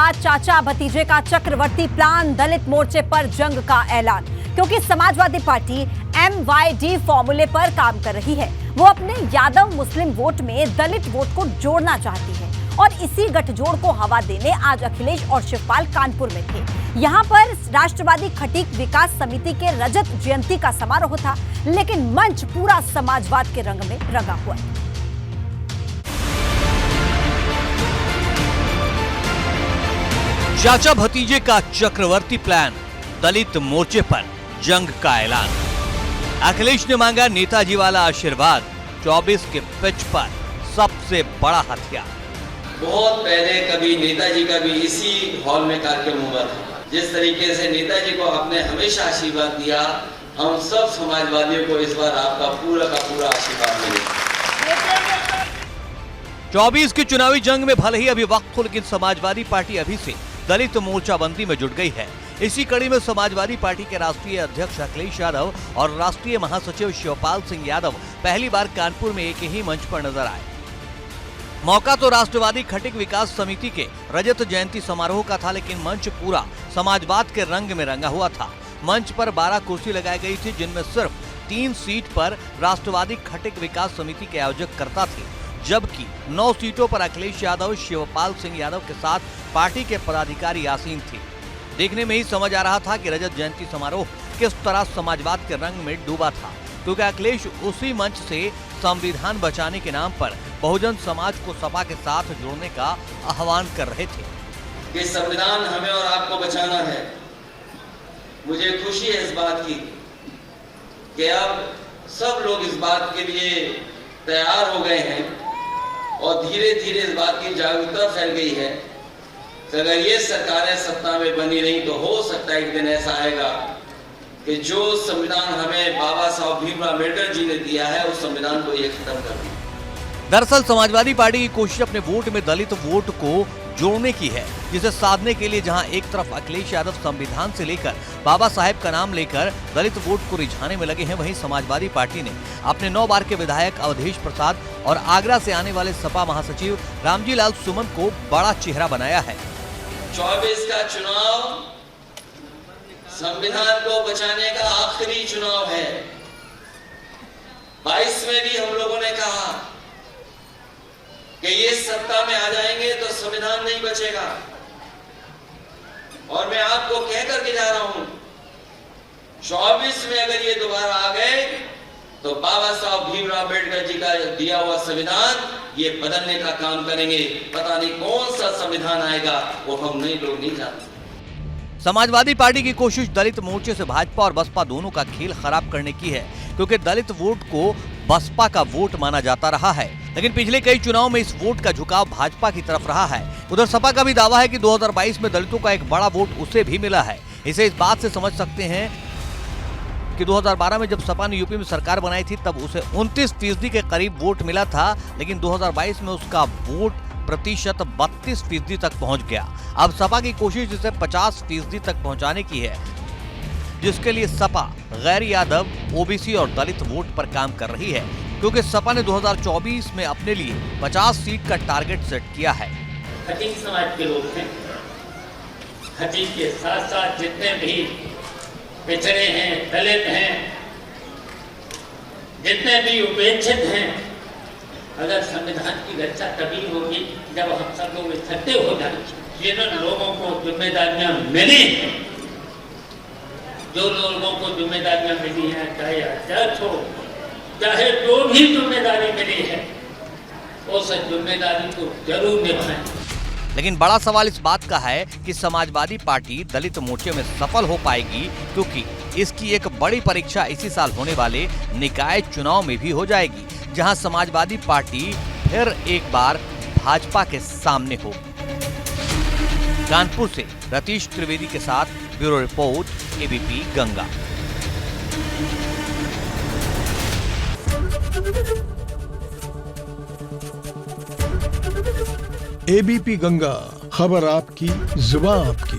बाद चाचा भतीजे का चक्रवर्ती प्लान, दलित मोर्चे पर जंग का ऐलान। क्योंकि समाजवादी पार्टी MYD फॉर्मूले पर काम कर रही है। वो अपने यादव मुस्लिम वोट में दलित वोट को जोड़ना चाहती है और इसी गठजोड़ को हवा देने आज अखिलेश और शिवपाल कानपुर में थे। यहाँ पर राष्ट्रवादी खटीक विकास समिति के रजत जयंती का समारोह था, लेकिन मंच पूरा समाजवाद के रंग में रंगा हुआ है। चाचा भतीजे का चक्रवर्ती प्लान, दलित मोर्चे पर जंग का ऐलान। अखिलेश ने मांगा नेताजी वाला आशीर्वाद, 24 के पिच पर सबसे बड़ा हथियार। बहुत पहले कभी नेताजी का भी इसी हॉल में कार्यक्रम हुआ था। जिस तरीके से नेताजी को आपने हमेशा आशीर्वाद दिया, हम सब समाजवादियों को इस बार आपका पूरा का पूरा आशीर्वाद मिलेगा। 24 की चुनावी जंग में भले ही अभी वक्त हो, लेकिन समाजवादी पार्टी अभी से दलित मोर्चाबंदी में जुट गई है। इसी कड़ी में समाजवादी पार्टी के राष्ट्रीय अध्यक्ष अखिलेश यादव और राष्ट्रीय महासचिव शिवपाल सिंह यादव पहली बार कानपुर में एक ही मंच पर नजर आए। मौका तो राष्ट्रवादी खटीक विकास समिति के रजत जयंती समारोह का था, लेकिन मंच पूरा समाजवाद के रंग में रंगा हुआ था। मंच पर 12 कुर्सी लगाई गई थी, जिनमें सिर्फ 3 सीट पर राष्ट्रवादी खटीक विकास समिति के आयोजक करता थे, जबकि 9 सीटों पर अखिलेश यादव, शिवपाल सिंह यादव के साथ पार्टी के पदाधिकारी आसीन थे। देखने में ही समझ आ रहा था कि रजत जयंती समारोह किस तरह समाजवाद के रंग में डूबा था, क्योंकि अखिलेश उसी मंच से संविधान बचाने के नाम पर बहुजन समाज को सपा के साथ जोड़ने का आह्वान कर रहे थे कि संविधान हमें और आपको बचाना है। मुझे खुशी है इस बात की कि अब सब लोग इस बात के लिए तैयार हो गए हैं और धीरे धीरे इस बात की जागरूकता फैल गई है कि अगर ये सरकारें सत्ता में बनी नहीं तो हो सकता है एक दिन ऐसा आएगा कि जो संविधान हमें बाबा साहब भीमराव अम्बेडकर जी ने दिया है उस संविधान को ये खत्म कर दिया। दरअसल समाजवादी पार्टी की कोशिश अपने वोट में दलित वोट को जोड़ने की है, जिसे साधने के लिए जहां एक तरफ अखिलेश यादव संविधान से लेकर बाबा साहेब का नाम लेकर दलित वोट को रिझाने में लगे हैं, वहीं समाजवादी पार्टी ने अपने 9 बार के विधायक अवधेश प्रसाद और आगरा से आने वाले सपा महासचिव रामजी लाल सुमन को बड़ा चेहरा बनाया है। 24 का चुनाव संविधान को बचाने का आखिरी चुनाव है। 22 में भी हम लोगों ने कहा कि ये सत्ता में आ जाएंगे तो संविधान नहीं बचेगा, और मैं आपको कह करके जा रहा हूं 24 में अगर ये दोबारा आ गए तो बाबा साहब भीमराव अम्बेडकर जी का दिया हुआ संविधान ये बदलने का काम करेंगे। पता नहीं कौन सा संविधान आएगा, वो हम लोग नहीं जानते। समाजवादी पार्टी की कोशिश दलित मोर्चे से भाजपा और बसपा दोनों का खेल खराब करने की है, क्योंकि दलित वोट को बसपा का वोट माना जाता रहा है, लेकिन पिछले कई चुनाव में इस वोट का झुकाव भाजपा की तरफ रहा है। उधर सपा का भी दावा है कि 2022 में दलितों का एक बड़ा वोट उसे भी मिला है। इसे इस बात से समझ सकते हैं कि 2012 में जब सपा ने यूपी में सरकार बनाई थी तब उसे 29% के करीब वोट मिला था, लेकिन 2022 में उसका वोट प्रतिशत 32% तक पहुंच गया। अब सपा की कोशिश इसे 50% तक पहुंचाने की है, जिसके लिए सपा गैर यादव, ओबीसी और दलित वोट पर काम कर रही है, क्योंकि सपा ने 2024 में अपने लिए 50 सीट का टारगेट सेट किया है। खटीक समाज के लोग हैं, खटीक के साथ साथ जितने भी पिछड़े हैं, दलित हैं, जितने भी उपेक्षित हैं, अगर संविधान की रक्षा तभी होगी जब हम सब लोग इकट्ठे हो जाएंगे। जिन लोगों को जिम्मेदारियां मिली हैं, जो लोगों को जिम्मेदारियां मिली हैं, चाहे अध्यक्ष हो, चाहे जो भी जिम्मेदारी मिली है, उस जिम्मेदारी को जरूर निभाएं। लेकिन बड़ा सवाल इस बात का है कि समाजवादी पार्टी दलित मोर्चे में सफल हो पाएगी, क्योंकि इसकी एक बड़ी परीक्षा इसी साल होने वाले निकाय चुनाव में भी हो जाएगी, जहां समाजवादी पार्टी फिर एक बार भाजपा के सामने हो। कानपुर से रतीश त्रिवेदी के साथ bureau report, ABP Ganga. ABP Ganga, खबर आपकी, जुबान आपकी।